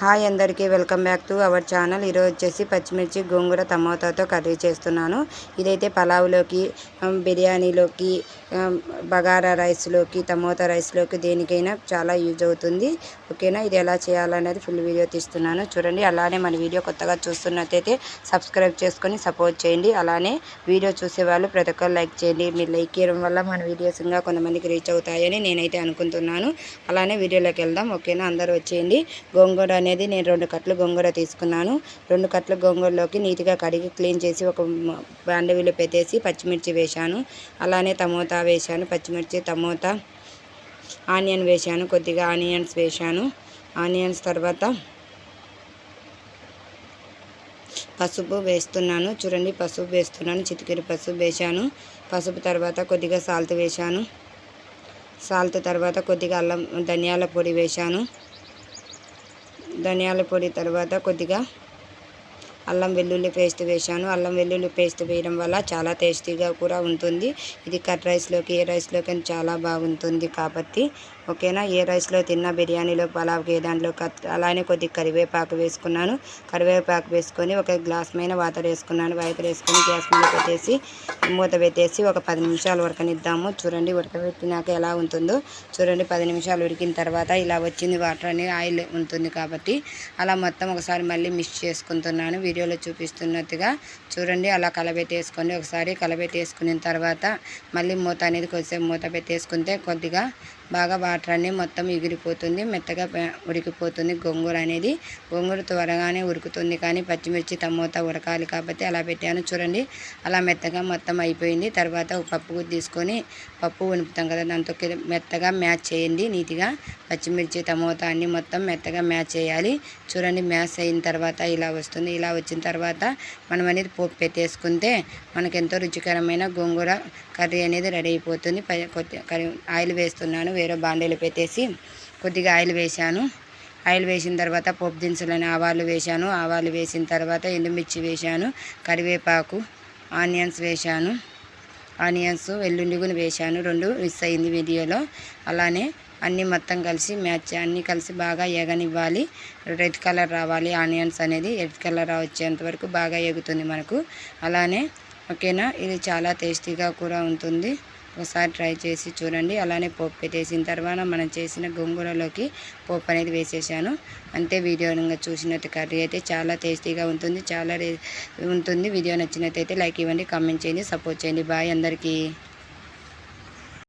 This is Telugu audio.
హాయ్ అందరికీ welcome back to our channel. ఈరోజు వచ్చేసి పచ్చిమిర్చి గోంగూర టమాటాతో కర్రీ చేస్తున్నాను. ఇదైతే పలావులోకి, బిర్యానీలోకి, బగారా రైస్లోకి, టమోటా రైస్లోకి దేనికైనా చాలా యూజ్ అవుతుంది. ఓకేనా, ఇది ఎలా చేయాలనేది ఫుల్ వీడియో తీస్తున్నాను చూడండి. అలానే మన వీడియో కొత్తగా చూస్తున్నట్టయితే సబ్స్క్రైబ్ చేసుకొని సపోర్ట్ చేయండి. అలానే వీడియో చూసేవాళ్ళు ప్రతి ఒక్కరు లైక్ చేయండి. మీరు లైక్ చేయడం వల్ల మన వీడియోస్ ఇంకా కొంతమందికి రీచ్ అవుతాయని నేనైతే అనుకుంటున్నాను. అలానే వీడియోలోకి వెళ్దాం. ఓకేనా, అందరూ వచ్చేయండి. గోంగూర అనేది నేను 2 కట్టలు గోంగూర తీసుకున్నాను. 2 కట్టల గోంగూరలోకి నీట్గా కడిగి క్లీన్ చేసి ఒక బాండీలో పెట్టేసి పచ్చిమిర్చి వేశాను. అలానే టమోటా వేశాను, పచ్చిమిర్చి, టమోటా, ఆనియన్ వేశాను, కొద్దిగా ఆనియన్స్ వేశాను. ఆనియన్స్ తర్వాత పసుపు వేస్తున్నాను చూడండి. పసుపు వేస్తున్నాను, చిటికెడు పసుపు వేశాను. పసుపు తర్వాత కొద్దిగా సాల్ట్ వేశాను. సాల్ట్ తర్వాత కొద్దిగా అల్లం ధనియాల పొడి వేశాను. ధనియాల పొడి తర్వాత కొద్దిగా అల్లం వెల్లుల్లి పేస్ట్ వేశాను. అల్లం వెల్లుల్లి పేస్ట్ వేయడం వల్ల చాలా టేస్టీగా కూడా ఉంటుంది. ఇది కట్ రైస్లోకి, ఏ రైస్లోకి చాలా బాగుంటుంది కాబట్టి ఓకేనా. ఏ రైస్లో తిన్నా, బిర్యానీలో, పలావ్కి, ఏ దాంట్లో అలానే కొద్దిగా కరివేపాకు వేసుకున్నాను. కరివేపాకు వేసుకొని ఒక గ్లాస్ మీద వాటర్ వేసుకున్నాను. వాటర్ వేసుకొని గ్యాస్ మీద పెట్టేసి మూత పెట్టేసి ఒక 10 నిమిషాలు ఉడకనిద్దాము. చూడండి, ఉడకబెట్టినాక ఎలా ఉంటుందో చూడండి. 10 నిమిషాలు ఉడికిన తర్వాత ఇలా వచ్చింది. వాటర్ అని ఆయిల్ ఉంటుంది కాబట్టి అలా మొత్తం ఒకసారి మళ్ళీ మిక్స్ చేసుకుంటున్నాను వీడియోలో చూపిస్తున్నట్టుగా చూడండి. అలా కలబెట్టేసుకొని ఒకసారి కలబెట్టేసుకున్న తర్వాత మళ్ళీ మూత అనేది కొద్దిసేపు మూత పెట్టేసుకుంటే కొద్దిగా బాగా వాటర్ అన్నీ మొత్తం ఎగిరిపోతుంది, మెత్తగా ఉడికిపోతుంది గోంగూర అనేది. గోంగూర త్వరగానే ఉడుకుతుంది కానీ పచ్చిమిర్చి టమోటా ఉడకాలి కాబట్టి అలా పెట్టాను చూడండి. అలా మెత్తగా మొత్తం అయిపోయింది. తర్వాత ఒక పప్పు తీసుకొని పప్పు ఉనుపుతాం కదా, దాంతో మెత్తగా మ్యాచ్ చేయండి నీట్గా. పచ్చిమిర్చి టమోటా అన్నీ మొత్తం మెత్తగా మ్యాచ్ చేయాలి చూడండి. మ్యాచ్ అయిన తర్వాత ఇలా వస్తుంది. ఇలా వచ్చిన తర్వాత మనం అనేది పోపు పెట్టేసుకుంటే మనకెంతో రుచికరమైన గోంగూర కర్రీ అనేది రెడీ అయిపోతుంది. ఆయిల్ వేస్తున్నాను. వేరే బాండీలు పెట్టేసి కొద్దిగా ఆయిల్ వేశాను. ఆయిల్ వేసిన తర్వాత పోపు దినుసులని ఆవాలు వేశాను. ఆవాలు వేసిన తర్వాత ఎండుమిర్చి వేశాను, కరివేపాకు, ఆనియన్స్ వేశాను. ఆనియన్స్ వెల్లుల్లి కూడా వేశాను. 2 మిక్స్ అయింది వీడియోలో. అలానే అన్నీ మొత్తం కలిసి అన్నీ కలిసి బాగా ఎగనివ్వాలి. రెడ్ కలర్ రావాలి. ఆనియన్స్ అనేది రెడ్ కలర్ వచ్చేంత వరకు బాగా ఎగుతుంది మనకు. అలానే ఓకేనా, ఇది చాలా టేస్టీగా కూడా ఉంటుంది. ఒకసారి ట్రై చేసి చూడండి. అలానే పోపు పెట్టేసిన తర్వాత మనం చేసిన గోంగూరలోకి పోపు అనేది వేసేసాను. అంతే, వీడియో చూసినట్టు కర్రీ అయితే చాలా టేస్టీగా ఉంటుంది, చాలా ఉంటుంది. వీడియో నచ్చినట్టయితే లైక్ ఇవ్వండి, కామెంట్ చేయండి, సపోర్ట్ చేయండి. బాయ్ అందరికీ.